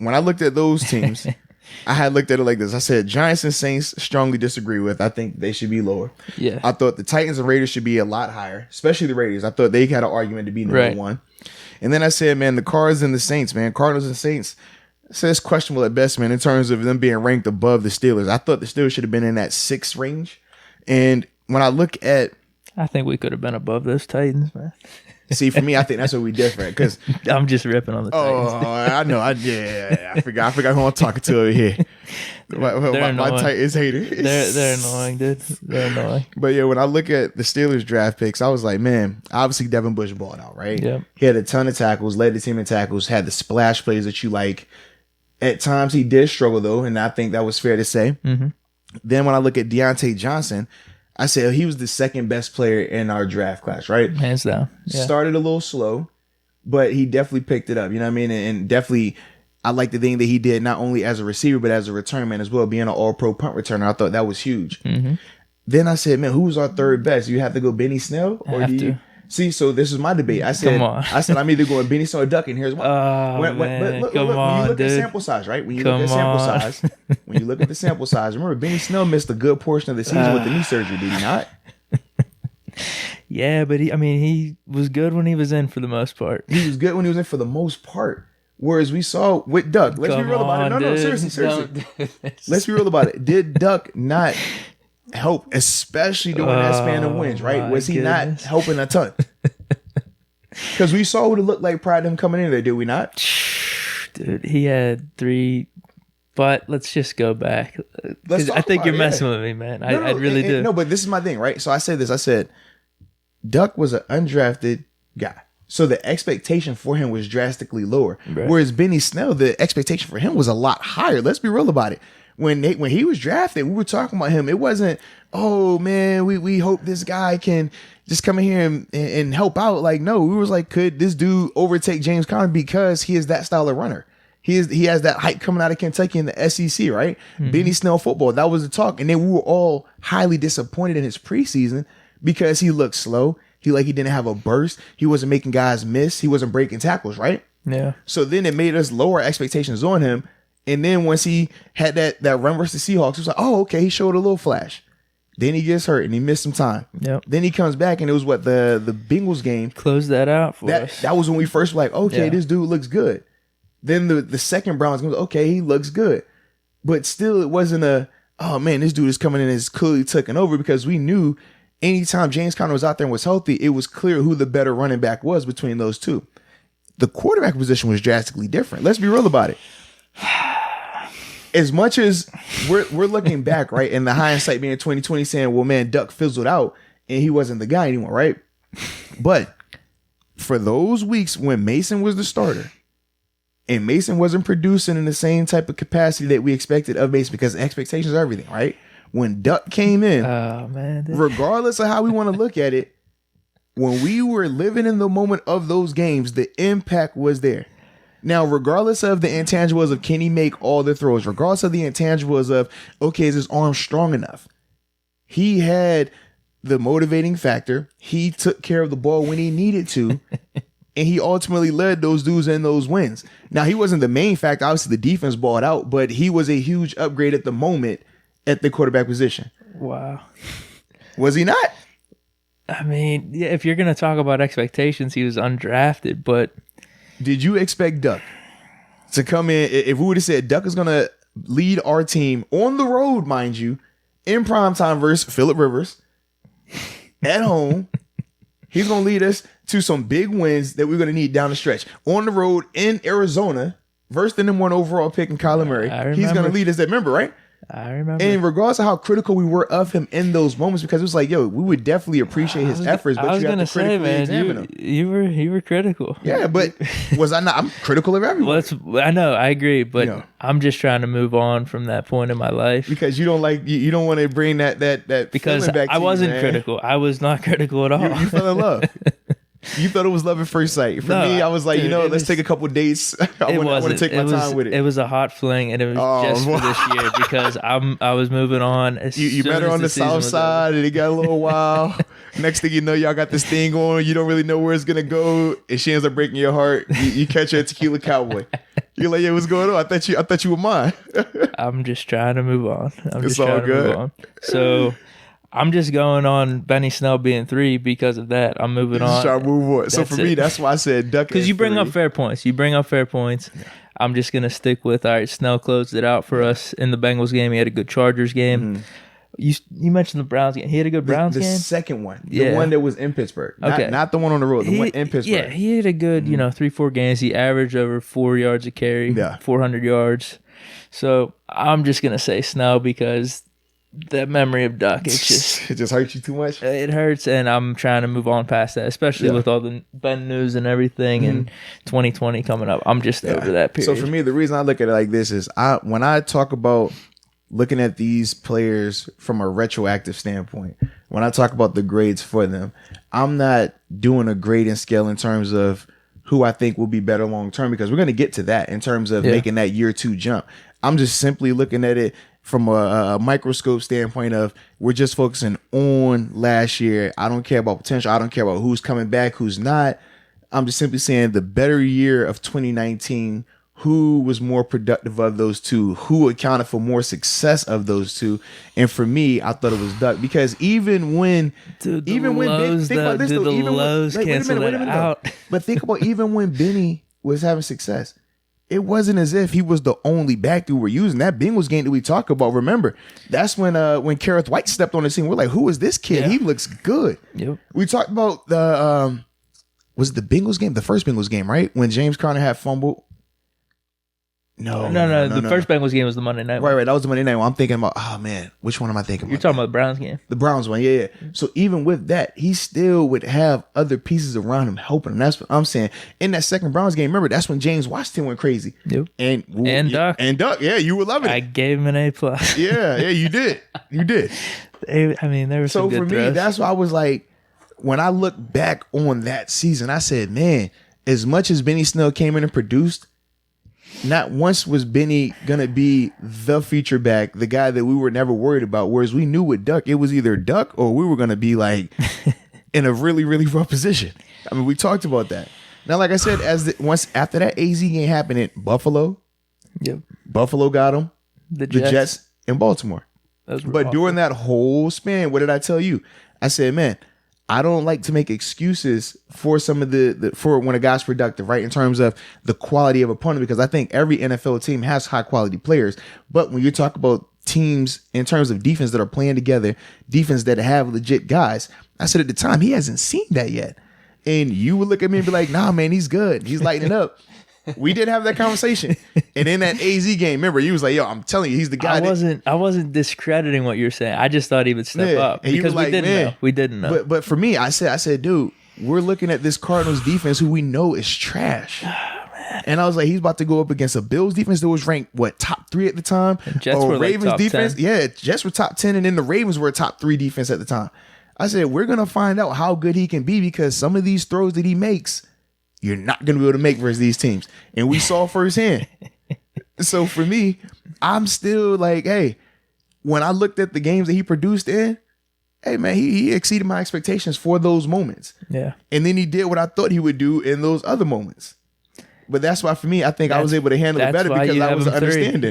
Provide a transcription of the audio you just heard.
when I looked at those teams, I had looked at it like this. I said, Giants and Saints strongly disagree with. I think they should be lower. Yeah. I thought the Titans and Raiders should be a lot higher, especially the Raiders. I thought they had an argument to be number one. And then I said, man, the Cards and the Saints, man, Cardinals and Saints, I said it's questionable at best, man, in terms of them being ranked above the Steelers. I thought the Steelers should have been in that 6 range. And when I look at... I think we could have been above those Titans, man. See, for me, I think that's where we different. Because I'm just ripping on the Titans. Oh, I know. I forgot who I'm talking to over here. My Titans hater. They're annoying, dude. They're annoying. But yeah, when I look at the Steelers draft picks, I was like, man, obviously Devin Bush balled out, right? Yeah. He had a ton of tackles, led the team in tackles, had the splash plays that you like. At times he did struggle though, and I think that was fair to say. Mm-hmm. Then when I look at Deontay Johnson, I said he was the second best player in our draft class, right? Hands down. Yeah. Started a little slow, but he definitely picked it up. You know what I mean? And definitely, I like the thing that he did not only as a receiver, but as a return man as well, being an all-pro punt returner. I thought that was huge. Mm-hmm. Then I said, man, who's our third best? You have to go Benny Snell? Or do you... See, so this is my debate. I said, I'm either going Benny Snell or Duck, and here's why. Look, when you look at sample size, right? When you look at the sample size, remember Benny Snell missed a good portion of the season with the knee surgery, did he not? Yeah, but he was good when he was in for the most part. He was good when he was in for the most part. Whereas we saw with Duck, let's be real about it. No, seriously. Let's be real about it. Did Duck not help, especially during that span of wins, right? Was he not helping a ton? Because we saw what it looked like prior to him coming in there, did we not? Dude, he had 3, but let's just go back. I think you're messing with me, man. I really do. No, but this is my thing, right? So I said this. I said, Duck was an undrafted guy. So the expectation for him was drastically lower. Right. Whereas Benny Snell, the expectation for him was a lot higher. Let's be real about it. When he was drafted, we were talking about him. It wasn't, oh man, we hope this guy can just come in here and help out. Like, no, we was like, could this dude overtake James Conner because he is that style of runner? He has that hype coming out of Kentucky in the SEC, right? Mm-hmm. Benny Snell football, that was the talk. And then we were all highly disappointed in his preseason because he looked slow. He didn't have a burst. He wasn't making guys miss. He wasn't breaking tackles, right? Yeah. So then it made us lower expectations on him. And then once he had that run versus the Seahawks, it was like, oh, okay, he showed a little flash. Then he gets hurt and he missed some time. Yep. Then he comes back and it was the Bengals game. Closed that out for us. That was when we first were like, okay, this dude looks good. Then the second Browns game was, okay, he looks good. But still it wasn't oh man, this dude is coming in and is clearly taking over, because we knew anytime James Conner was out there and was healthy, it was clear who the better running back was between those two. The quarterback position was drastically different. Let's be real about it. As much as we're looking back, right, and the hindsight being 2020 saying, well, man, Duck fizzled out and he wasn't the guy anymore, right? But for those weeks when Mason was the starter and Mason wasn't producing in the same type of capacity that we expected of Mason, because expectations are everything, right? When Duck came in, regardless of how we want to look at it, when we were living in the moment of those games, the impact was there. Now, regardless of the intangibles of can he make all the throws, regardless of the intangibles of, okay, is his arm strong enough? He had the motivating factor. He took care of the ball when he needed to. And he ultimately led those dudes in those wins. Now, he wasn't the main factor. Obviously, the defense balled out, but he was a huge upgrade at the moment at the quarterback position. Wow. Was he not? I mean, yeah, if you're going to talk about expectations, he was undrafted, but... Did you expect Duck to come in? If we would have said Duck is going to lead our team on the road, mind you, in primetime versus Phillip Rivers at home, he's going to lead us to some big wins that we're going to need down the stretch. On the road in Arizona versus the number 1 overall pick in Kyler Murray. He's going to lead us. Remember, right? I remember. And regardless of how critical we were of him in those moments, because it was like, yo, we would definitely appreciate his efforts, but you have to critically examine him. You were critital. Yeah, but was I not? I'm critical of everyone. Well, I know, I agree, but I'm just trying to move on from that point in my life. Because you don't want to bring that because feeling back to I wasn't you, critical. I was not critical at all. You fell in love. You thought it was love at first sight. For me, I was like, dude, let's take a couple dates. I want to take my time with it. It was a hot fling, and it was just for this year because I was moving on. You met her on the south side, and it got a little wild. Next thing you know, y'all got this thing going. You don't really know where it's gonna go, and she ends up breaking your heart. You catch her at Tequila Cowboy. You're like, yeah, what's going on? I thought you were mine. I'm just trying to move on. It's all good. So. I'm just going on Benny Snell being 3 because of that. I'm moving on. Trying to move on. So for me, that's why I said Duck. Because you bring up fair points. Yeah. I'm just gonna stick with all right. Snell closed it out for us in the Bengals game. He had a good Chargers game. You mentioned the Browns game. He had a good Browns game. The second one, the one that was in Pittsburgh, not the one on the road. The one in Pittsburgh. Yeah, he had a good 3-4 games. He averaged over 4 yards a carry, 400 yards. So I'm just gonna say Snell because. That memory of Duck, it just hurts you too much. It hurts, and I'm trying to move on past that, especially with all the Ben news and everything, and 2020 coming up. I'm just over that period. So for me, the reason I look at it like this is, when I talk about looking at these players from a retroactive standpoint, when I talk about the grades for them, I'm not doing a grading scale in terms of who I think will be better long term, because we're going to get to that in terms of making that year 2 jump. I'm just simply looking at it from a microscope standpoint of we're just focusing on last year. I don't care about potential. I don't care about who's coming back, who's not. I'm just simply saying the better year of 2019, who was more productive of those two, who accounted for more success of those two. And for me, I thought it was Duck, because even when think about this, the lows cancel that out. But think about even when Benny was having success. It wasn't as if he was the only back that we were using. That Bengals game that we talk about, remember, that's when Kareth White stepped on the scene. We're like, who is this kid? Yeah. He looks good. Yep. We talked about was it the Bengals game? The first Bengals game, right? When James Conner had fumbled. No. The first Bengals game was the Monday night one. Right. That was the Monday night one. I'm thinking about, oh man, which one am I thinking about? You're talking about the Browns game. The Browns one, yeah. So even with that, he still would have other pieces around him helping him. That's what I'm saying. In that second Browns game, remember, that's when James Washington went crazy. Yep. And Duck. And Duck, yeah, you were loving it. I gave him an A+. Yeah, you did. You did. I mean, there was some good for me, that's why I was like, when I look back on that season, I said, man, as much as Benny Snell came in and produced, not once was Benny going to be the feature back, the guy that we were never worried about. Whereas we knew with Duck, it was either Duck or we were going to be like in a really, really rough position. I mean, we talked about that. Now, like I said, once after that AZ game happened in Buffalo, Buffalo got him, the Jets and Baltimore. But during that whole span, what did I tell you? I said, man, I don't like to make excuses for some of for when a guy's productive, right? In terms of the quality of opponent, because I think every NFL team has high quality players. But when you talk about teams in terms of defense that are playing together, defense that have legit guys, I said at the time, he hasn't seen that yet. And you would look at me and be like, nah, man, he's good. He's lighting up. We did have that conversation. And in that AZ game, remember, you was like, yo, I'm telling you, he's the guy. I wasn't discrediting what you're saying. I just thought he would step up because like, we didn't know. But for me, I said, dude, we're looking at this Cardinals defense who we know is trash. And I was like, he's about to go up against a Bills defense that was ranked, top 3 at the time? Jets were Ravens top defense. 10. Yeah, Jets were top 10, and then the Ravens were a top 3 defense at the time. I said, we're going to find out how good he can be, because some of these throws that he makes, you're not going to be able to make versus these teams. And we saw firsthand. So for me, I'm still like, hey, when I looked at the games that he produced in, hey, man, he exceeded my expectations for those moments. Yeah. And then he did what I thought he would do in those other moments. But that's why, for me, I think I was able to handle it better because I was understanding.